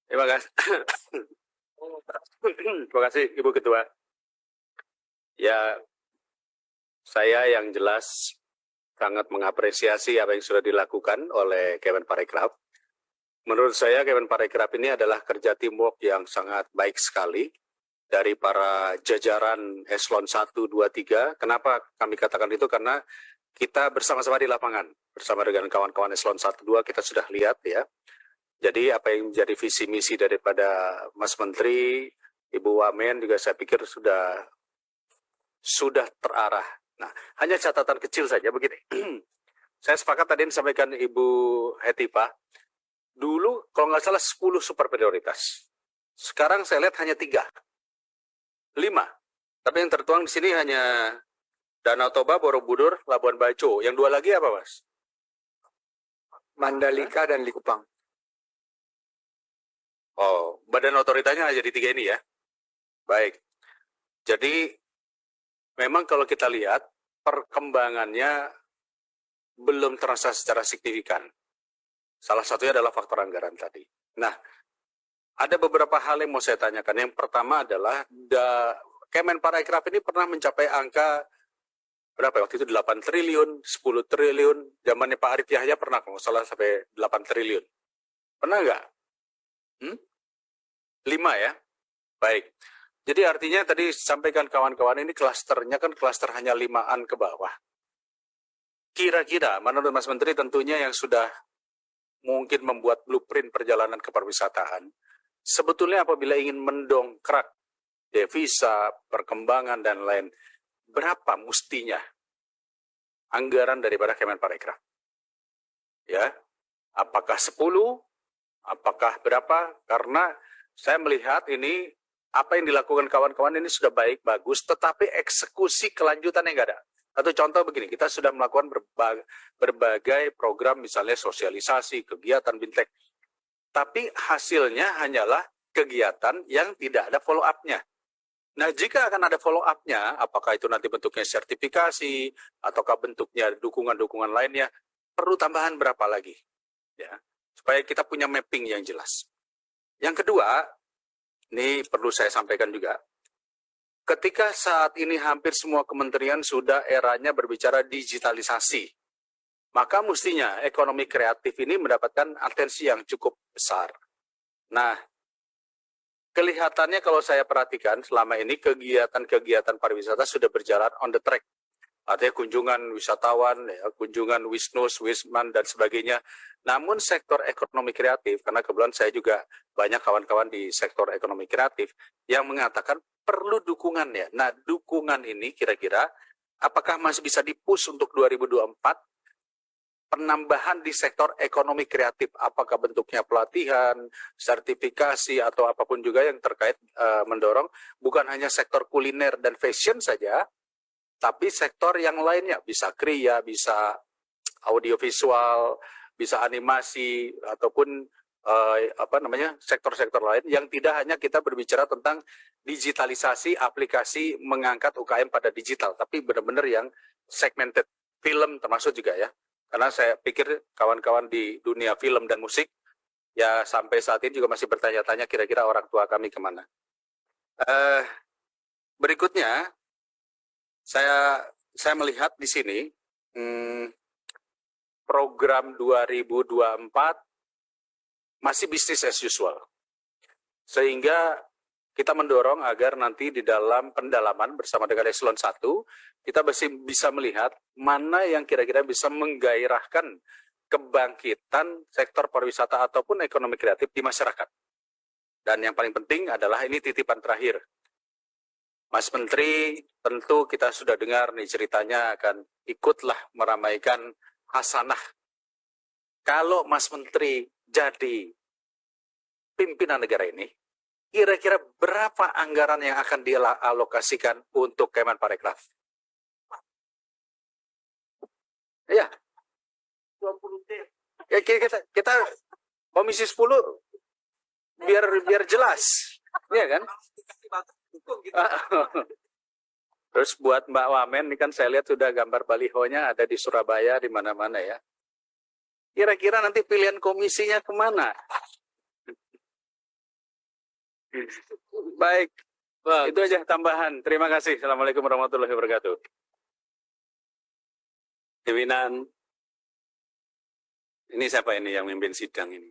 Terima kasih. Terima kasih Ibu Ketua. Ya, saya yang jelas sangat mengapresiasi apa yang sudah dilakukan oleh Kemenparekraf. Menurut saya Kemenparekraf ini adalah kerja teamwork yang sangat baik sekali dari para jajaran eselon 1, 2, 3. Kenapa kami katakan itu? Karena kita bersama-sama di lapangan, bersama dengan kawan-kawan eselon 1, 2 kita sudah lihat ya. Jadi apa yang menjadi visi misi daripada Mas Menteri, Ibu Wamen juga saya pikir sudah terarah. Nah, hanya catatan kecil saja begini. Saya sepakat tadi yang disampaikan Ibu Hetipa. Dulu kalau nggak salah 10 super prioritas. Sekarang saya lihat hanya 3. 5. Tapi yang tertuang di sini hanya Danau Toba, Borobudur, Labuan Bajo. Yang 2 lagi apa, Mas? Mandalika dan Likupang. Oh, badan otoritasnya jadi 3 ini ya. Baik. Jadi memang kalau kita lihat perkembangannya belum terasa secara signifikan. Salah satunya adalah faktor anggaran tadi. Nah, ada beberapa hal yang mau saya tanyakan. Yang pertama adalah Kemenparekraf ini pernah mencapai angka berapa waktu itu 8 triliun, 10 triliun. Zamannya Pak Arief Yahya pernah kalau nggak salah sampai 8 triliun. Pernah nggak? 5 ya? Baik. Jadi artinya tadi sampaikan kawan-kawan ini klasternya kan klaster hanya 5-an ke bawah. Kira-kira menurut Mas Menteri tentunya yang sudah mungkin membuat blueprint perjalanan kepariwisataan, sebetulnya apabila ingin mendongkrak devisa, perkembangan dan lain, berapa mestinya anggaran daripada Kemenparekraf? Ya, apakah 10? Apakah berapa? Karena saya melihat ini apa yang dilakukan kawan-kawan ini sudah baik, bagus, tetapi eksekusi kelanjutannya nggak ada. Satu contoh begini, kita sudah melakukan berbagai program, misalnya sosialisasi, kegiatan bintek. Tapi hasilnya hanyalah kegiatan yang tidak ada follow-up-nya. Nah, jika akan ada follow-up-nya, apakah itu nanti bentuknya sertifikasi, ataukah bentuknya dukungan-dukungan lainnya, perlu tambahan berapa lagi? Ya, supaya kita punya mapping yang jelas. Yang kedua, ini perlu saya sampaikan juga. Ketika saat ini hampir semua kementerian sudah eranya berbicara digitalisasi, maka mestinya ekonomi kreatif ini mendapatkan atensi yang cukup besar. Nah, kelihatannya kalau saya perhatikan selama ini kegiatan-kegiatan pariwisata sudah berjalan on the track. Artinya kunjungan wisatawan, ya, kunjungan Wisnus, Wisman, dan sebagainya. Namun sektor ekonomi kreatif, karena kebetulan saya juga banyak kawan-kawan di sektor ekonomi kreatif, yang mengatakan perlu dukungannya. Nah, dukungan ini kira-kira apakah masih bisa di-push untuk 2024? Penambahan di sektor ekonomi kreatif, apakah bentuknya pelatihan, sertifikasi, atau apapun juga yang terkait mendorong, bukan hanya sektor kuliner dan fashion saja, tapi sektor yang lainnya, bisa kriya, bisa audiovisual, bisa animasi, ataupun sektor-sektor lain yang tidak hanya kita berbicara tentang digitalisasi aplikasi mengangkat UKM pada digital, tapi benar-benar yang segmented, film termasuk juga ya. Karena saya pikir kawan-kawan di dunia film dan musik ya sampai saat ini juga masih bertanya-tanya kira-kira orang tua kami kemana. Berikutnya saya melihat di sini program 2024 masih bisnis as usual. Sehingga kita mendorong agar nanti di dalam pendalaman bersama dengan eselon 1, kita bisa melihat mana yang kira-kira bisa menggairahkan kebangkitan sektor pariwisata ataupun ekonomi kreatif di masyarakat. Dan yang paling penting adalah ini titipan terakhir. Mas Menteri, tentu kita sudah dengar nih ceritanya akan ikutlah meramaikan hasanah. Kalau Mas Menteri jadi pimpinan negara ini, kira-kira berapa anggaran yang akan dialokasikan untuk Kemenparekraf? Ya. 20 T. Ya, kita Komisi 10 biar jelas. Iya kan? Terus buat Mbak Wamen, ini kan saya lihat sudah gambar balihonya ada di Surabaya, di mana-mana ya. Kira-kira nanti pilihan komisinya kemana? Baik, Bagus. itu aja tambahan. Terima kasih. Assalamualaikum warahmatullahi wabarakatuh. Dewinan, ini siapa ini yang mimpin sidang ini?